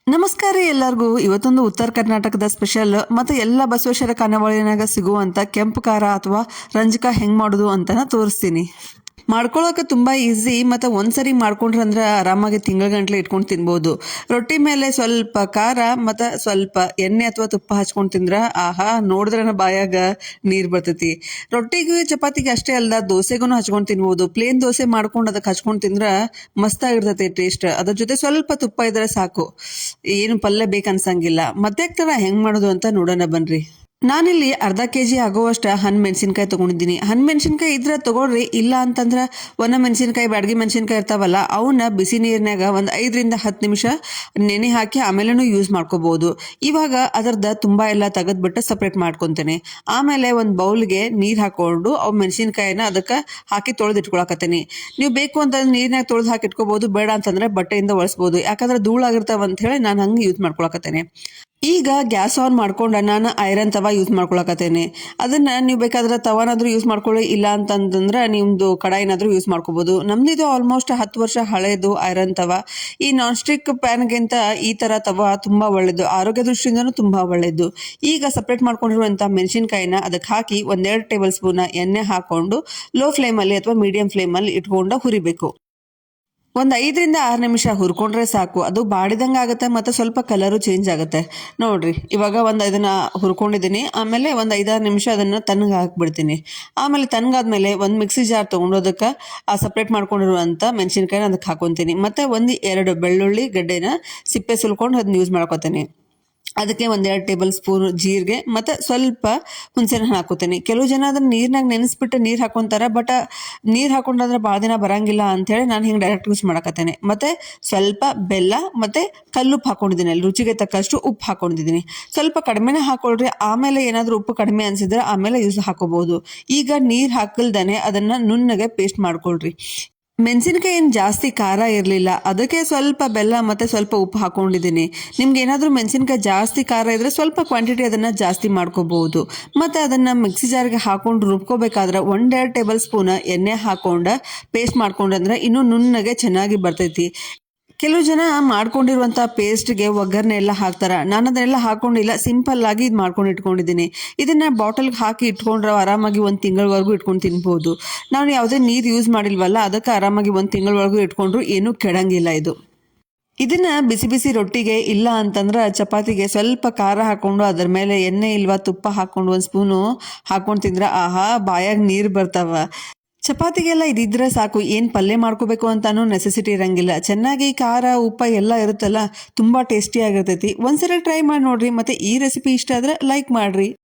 ನಮಸ್ಕಾರ ರೀ ಎಲ್ಲರಿಗೂ. ಇವತ್ತೊಂದು ಉತ್ತರ ಕರ್ನಾಟಕದ ಸ್ಪೆಷಲ್ ಮತ್ತು ಎಲ್ಲ ಬಸವೇಶ್ವರ ಖಾನಾವಳಿನಾಗ ಸಿಗುವಂಥ ಕೆಂಪು ಖಾರ ಅಥವಾ ರಂಜಕ ಹೆಂಗೆ ಮಾಡೋದು ಅಂತನ ತೋರಿಸ್ತೀನಿ. ಮಾಡ್ಕೊಳ್ಳೋಕೆ ತುಂಬ ಈಸಿ ಮತ್ತು ಒಂದ್ಸರಿ ಮಾಡ್ಕೊಂಡ್ರೆ ಅಂದ್ರೆ ಆರಾಮಾಗಿ ತಿಂಗಳ ಇಟ್ಕೊಂಡು ತಿನ್ಬೋದು. ರೊಟ್ಟಿ ಮೇಲೆ ಸ್ವಲ್ಪ ಖಾರ ಮತ್ತು ಸ್ವಲ್ಪ ಎಣ್ಣೆ ಅಥವಾ ತುಪ್ಪ ಹಚ್ಕೊಂಡು ತಿಂದ್ರೆ ಆಹಾ, ನೋಡಿದ್ರೆ ಬಾಯಾಗ ನೀರು ಬರ್ತೈತಿ. ರೊಟ್ಟಿಗೆ ಚಪಾತಿಗೆ ಅಷ್ಟೇ ಅಲ್ಲ, ದೋಸೆಗೂ ಹಚ್ಕೊಂಡು ತಿನ್ಬೋದು. ಪ್ಲೇನ್ ದೋಸೆ ಮಾಡ್ಕೊಂಡು ಅದಕ್ಕೆ ಹಚ್ಕೊಂಡು ತಿಂದ್ರೆ ಮಸ್ತಾಗಿರ್ತೈತಿ ಟೇಸ್ಟ್. ಅದ್ರ ಜೊತೆ ಸ್ವಲ್ಪ ತುಪ್ಪ ಇದ್ರೆ ಸಾಕು, ಏನು ಪಲ್ಯ ಬೇಕನ್ಸಂಗಿಲ್ಲ. ಮತ್ತೆ ಹೆಂಗೆ ಮಾಡೋದು ಅಂತ ನೋಡೋಣ ಬನ್ರಿ. ನಾನಿಲ್ಲಿ ಅರ್ಧ kg ಆಗುವಷ್ಟು ಹಣ್ಣು ಮೆಣಸಿನ್ಕಾಯಿ ತೊಗೊಂಡಿದ್ದೀನಿ. ಹಣ್ಣು ಮೆಣಸಿನ್ಕಾಯಿ ಇದ್ರೆ ತೊಗೊಳ್ರಿ, ಇಲ್ಲ ಅಂತಂದ್ರೆ ಒಣ ಮೆಣಸಿನ್ಕಾಯಿ, ಬ್ಯಾಡಗಿ ಮೆಣಸಿನ್ಕಾಯಿ ಇರ್ತಾವಲ್ಲ, ಅವನ್ನ ಬಿಸಿ ನೀರಿನಾಗ ಒಂದು 5 ರಿಂದ 10 ನಿಮಿಷ ನೆನೆ ಹಾಕಿ ಆಮೇಲೆ ಯೂಸ್ ಮಾಡ್ಕೋಬೋದು. ಇವಾಗ ಅದರದ್ದು ತುಂಬ ಎಲ್ಲ ತೆಗೆದ್ಬಿಟ್ಟು ಸಪ್ರೇಟ್ ಮಾಡ್ಕೊತೇನೆ. ಆಮೇಲೆ ಒಂದು ಬೌಲ್ಗೆ ನೀರು ಹಾಕ್ಕೊಂಡು ಅವು ಮೆಣಸಿನ್ಕಾಯಿನ ಅದಕ್ಕೆ ಹಾಕಿ ತೊಳೆದು ಇಟ್ಕೊಳಕತ್ತೀನಿ. ನೀವು ಬೇಕು ಅಂತಂದ್ರೆ ನೀರಿನಾಗ ತೊಳೆದು ಹಾಕಿ ಇಟ್ಕೋಬೋದು, ಬೇಡ ಅಂತಂದ್ರೆ ಬಟ್ಟೆಯಿಂದ ಒರೆಸ್ಬೋದು. ಯಾಕಂದ್ರೆ ಧೂಳಾಗಿರ್ತಾವ ಅಂತ ಹೇಳಿ ನಾನು ಹಂಗೆ ಯೂಸ್ ಮಾಡ್ಕೊಳಕತ್ತೇನೆ. ಈಗ ಗ್ಯಾಸ್ ಆನ್ ಮಾಡ್ಕೊಂಡು ನಾನು ಐರನ್ ತವ ಯೂಸ್ ಮಾಡ್ಕೊಳಕತ್ತೇನೆ. ಅದನ್ನು ನೀವು ಬೇಕಾದ್ರೆ ತವನಾದ್ರೂ ಯೂಸ್ ಮಾಡ್ಕೊಳ್ಳಿ, ಇಲ್ಲ ಅಂತಂದ್ರೆ ನಿಮ್ಮದು ಕಡಾಯಿನಾದ್ರೂ ಯೂಸ್ ಮಾಡ್ಕೋಬೋದು. ನಮ್ದಿದು ಆಲ್ಮೋಸ್ಟ್ 10 ವರ್ಷ ಹಳೇದು ಐರನ್ ತವ. ಈ ನಾನ್ ಸ್ಟಿಕ್ ಪ್ಯಾನ್ಗಿಂತ ಈ ಥರ ತವ ತುಂಬ ಒಳ್ಳೆಯದು, ಆರೋಗ್ಯ ದೃಷ್ಟಿಯಿಂದನೂ ತುಂಬ ಒಳ್ಳೆಯದು. ಈಗ ಸಪ್ರೇಟ್ ಮಾಡ್ಕೊಂಡಿರುವಂಥ ಮೆಣಸಿನ್ಕಾಯಿನ ಅದಕ್ಕೆ ಹಾಕಿ 1-2 ಟೇಬಲ್ ಸ್ಪೂನ್ ಎಣ್ಣೆ ಹಾಕ್ಕೊಂಡು ಲೋ ಫ್ಲೇಮಲ್ಲಿ ಅಥವಾ ಮೀಡಿಯಂ ಫ್ಲೇಮಲ್ಲಿ ಇಟ್ಕೊಂಡು ಹುರಿಬೇಕು. ಒಂದು 5 ರಿಂದ 6 ನಿಮಿಷ ಹುರ್ಕೊಂಡ್ರೆ ಸಾಕು. ಅದು ಬಾಡಿದಂಗೆ ಆಗುತ್ತೆ ಮತ್ತು ಸ್ವಲ್ಪ ಕಲರು ಚೇಂಜ್ ಆಗುತ್ತೆ. ನೋಡಿರಿ, ಇವಾಗ ಇದನ್ನು ಹುರ್ಕೊಂಡಿದ್ದೀನಿ. ಆಮೇಲೆ ಒಂದು 5-6 ನಿಮಿಷ ಅದನ್ನು ತಣ್ಣಗೆ ಹಾಕ್ಬಿಡ್ತೀನಿ. ಆಮೇಲೆ ತಣ್ಣಗಾದ್ಮೇಲೆ ಒಂದು ಮಿಕ್ಸಿ ಜಾರ್ ತೊಗೊಂಡು ಅದಕ್ಕೆ ಸಪ್ರೇಟ್ ಮಾಡ್ಕೊಂಡಿರುವಂಥ ಮೆಣಸಿನ್ಕಾಯಿನ ಅದಕ್ಕೆ ಹಾಕೊತೀನಿ. ಮತ್ತು 1-2 ಬೆಳ್ಳುಳ್ಳಿ ಗಡ್ಡೆನ ಸಿಪ್ಪೆ ಸುಲ್ಕೊಂಡು ಅದನ್ನ ಯೂಸ್ ಮಾಡ್ಕೊತೀನಿ. ಅದಕ್ಕೆ 1-2 ಟೇಬಲ್ ಸ್ಪೂನ್ ಜೀರಿಗೆ ಮತ್ತು ಸ್ವಲ್ಪ ಹುಣಸೆಹಣ್ಣು ಹಾಕೋತೀನಿ. ಕೆಲವು ಜನ ಅದನ್ನು ನೀರಿನಾಗ ನೆನೆಸ್ಬಿಟ್ಟು ನೀರು ಹಾಕೊತಾರೆ, ಬಟ್ ನೀರು ಹಾಕೊಂಡ್ರೆ ಭಾಳ ದಿನ ಬರೋಂಗಿಲ್ಲ ಅಂಥೇಳಿ ನಾನು ಹಿಂಗೆ ಡೈರೆಕ್ಟ್ ಯೂಸ್ ಮಾಡಕತ್ತೇನೆ. ಮತ್ತು ಸ್ವಲ್ಪ ಬೆಲ್ಲ ಮತ್ತು ಕಲ್ಲುಪ್ಪು ಹಾಕೊಂಡಿದ್ದೀನಿ. ಅಲ್ಲಿ ರುಚಿಗೆ ತಕ್ಕಷ್ಟು ಉಪ್ಪು ಹಾಕೊಂಡಿದ್ದೀನಿ. ಸ್ವಲ್ಪ ಕಡಿಮೆನೇ ಹಾಕೊಳ್ರಿ, ಆಮೇಲೆ ಏನಾದರೂ ಉಪ್ಪು ಕಡಿಮೆ ಅನಿಸಿದ್ರೆ ಆಮೇಲೆ ಹಾಕೋಬೋದು. ಈಗ ನೀರು ಹಾಕಲ್ದೇ ಅದನ್ನು ನುಣ್ಣಗೆ ಪೇಸ್ಟ್ ಮಾಡ್ಕೊಳ್ರಿ. ಮೆಣಸಿನ್ಕಾಯಿ ಏನು ಜಾಸ್ತಿ ಖಾರ ಇರಲಿಲ್ಲ, ಅದಕ್ಕೆ ಸ್ವಲ್ಪ ಬೆಲ್ಲ ಮತ್ತು ಸ್ವಲ್ಪ ಉಪ್ಪು ಹಾಕ್ಕೊಂಡಿದ್ದೀನಿ. ನಿಮ್ಗೆ ಏನಾದರೂ ಮೆಣಸಿನ್ಕಾಯಿ ಜಾಸ್ತಿ ಖಾರ ಇದ್ದರೆ ಸ್ವಲ್ಪ ಕ್ವಾಂಟಿಟಿ ಅದನ್ನು ಜಾಸ್ತಿ ಮಾಡ್ಕೋಬೋದು. ಮತ್ತು ಅದನ್ನು ಮಿಕ್ಸಿ ಜಾರ್ಗೆ ಹಾಕ್ಕೊಂಡು ರುಬ್ಕೋಬೇಕಾದ್ರೆ 1-2 ಟೇಬಲ್ ಸ್ಪೂನ್ ಎಣ್ಣೆ ಹಾಕ್ಕೊಂಡು ಪೇಸ್ಟ್ ಮಾಡ್ಕೊಂಡ್ರೆ ಇನ್ನೂ ನುಣ್ಣಗೆ ಚೆನ್ನಾಗಿ ಬರ್ತೈತಿ. ಕೆಲವು ಜನ ಮಾಡ್ಕೊಂಡಿರುವಂಥ ಪೇಸ್ಟ್ಗೆ ಒಗ್ಗರಣೆ ಎಲ್ಲ ಹಾಕ್ತಾರೆ. ನಾನು ಅದನ್ನೆಲ್ಲ ಹಾಕ್ಕೊಂಡಿಲ್ಲ, ಸಿಂಪಲ್ಲಾಗಿ ಇದು ಮಾಡ್ಕೊಂಡು ಇಟ್ಕೊಂಡಿದ್ದೀನಿ. ಇದನ್ನು ಬಾಟಲ್ಗೆ ಹಾಕಿ ಇಟ್ಕೊಂಡ್ರೆ ಆರಾಮಾಗಿ 1 ತಿಂಗಳವರೆಗೂ ಇಟ್ಕೊಂಡು ತಿನ್ಬೋದು. ನಾನು ಯಾವುದೇ ನೀರು ಯೂಸ್ ಮಾಡಿಲ್ವಲ್ಲ, ಅದಕ್ಕೆ ಆರಾಮಾಗಿ 1 ತಿಂಗಳವರೆಗೂ ಇಟ್ಕೊಂಡ್ರು ಏನೂ ಕೆಡಂಗಿಲ್ಲ ಇದು. ಇದನ್ನು ಬಿಸಿ ಬಿಸಿ ರೊಟ್ಟಿಗೆ, ಇಲ್ಲ ಅಂತಂದ್ರೆ ಚಪಾತಿಗೆ ಸ್ವಲ್ಪ ಖಾರ ಹಾಕ್ಕೊಂಡು ಅದ್ರ ಮೇಲೆ ಎಣ್ಣೆ ಇಲ್ವಾ ತುಪ್ಪ ಹಾಕ್ಕೊಂಡು 1 ಸ್ಪೂನು ಹಾಕ್ಕೊಂಡು ತಿಂದ್ರೆ ಆಹಾ, ಬಾಯಾಗ ನೀರು ಬರ್ತಾವ. ಚಪಾತಿಗೆಲ್ಲ ಇದಿದ್ರೆ ಸಾಕು, ಏನು ಪಲ್ಯ ಮಾಡ್ಕೋಬೇಕು ಅಂತಾನೂ ನೆಸೆಸಿಟಿ ಇರಂಗಿಲ್ಲ. ಚೆನ್ನಾಗಿ ಖಾರ ಉಪ್ಪ ಎಲ್ಲ ಇರುತ್ತಲ್ಲ, ತುಂಬ ಟೇಸ್ಟಿಯಾಗಿರ್ತೈತಿ. ಒಂದ್ಸರಿ ಟ್ರೈ ಮಾಡಿ ನೋಡ್ರಿ. ಮತ್ತು ಈ ರೆಸಿಪಿ ಇಷ್ಟ ಆದರೆ ಲೈಕ್ ಮಾಡಿರಿ.